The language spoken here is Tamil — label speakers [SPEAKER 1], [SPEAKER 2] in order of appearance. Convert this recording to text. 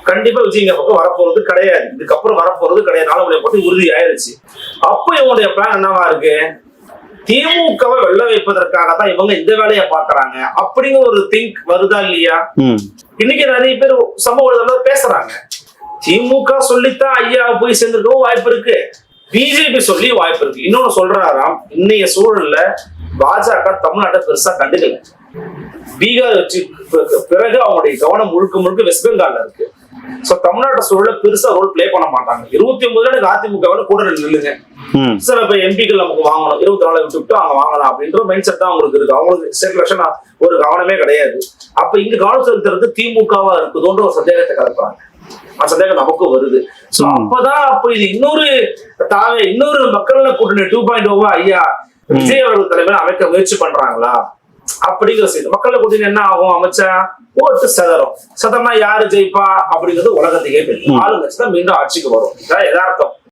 [SPEAKER 1] கண்டிப்பா விஜய் பக்கம் வரப்போறது கிடையாது, இதுக்கப்புறம் வரப்போறது கிடையாது, நாளை போட்டு உறுதி ஆயிருச்சு. அப்ப இவங்களுடைய பிளான் என்னவா இருக்கு, திமுகவை வெள்ள வைப்பதற்காக தான் இவங்க இந்த வேலையை பாக்குறாங்க அப்படிங்கிற ஒரு திங்க் வருதா இல்லையா? இன்னைக்கு நிறைய பேர் சமூக பேசுறாங்க, திமுக சொல்லித்தான் ஐயா போய் சேர்ந்திருக்கவும் வாய்ப்பு இருக்கு, பிஜேபி சொல்லி வாய்ப்பு இருக்கு. இன்னொன்னு சொல்றாராம், இன்னைய சூழல்ல பாஜக தமிழ்நாட்டை பெருசா கண்டுக்கல, பீகார் வச்சு பிறகு அவங்களுடைய கவனம் முழுக்க முழுக்க வெஸ்ட் பெங்கால்ல இருக்கு. சோ தமிழ்நாட்டு சூழல பெருசா ரோல் பிளே பண்ண மாட்டாங்க. 29 அதிமுக கூட நில்லுங்க, சில இப்ப எம்பிக்கள் நமக்கு வாங்கணும், 24 விட்டு அங்க வாங்கலாம் அப்படின்ற மைண்ட் செட் தான் அவங்களுக்கு இருக்கு. அவங்களுக்கு ஸ்டேட் எலெக்ஷன் ஒரு கவனமே கிடையாது. அப்ப இங்க கவனம் செலுத்துறது திமுகவா இருக்குதோன்ற ஒரு சந்தேகத்தை கலப்புறாங்க. அந்த சந்தேகம் நமக்கும் வருது. சோ அப்பதான் அப்ப இது இன்னொரு மக்கள் கூட்டணி 2.0 ஐயா விஜய் அவர்கள் தலைமையில அமைக்க முயற்சி பண்றாங்களா அப்படிங்கிற செய்தி. மக்கள் கூட்டணி என்ன ஆகும், அமைச்சா ஓட்டு சதறனா யாரு ஜெயிப்பா அப்படிங்கிறது உலகத்துக்கே தெரியும். ஆளுங்கட்சி தான் மீண்டும் ஆட்சிக்கு வரும், யதார்த்தம்.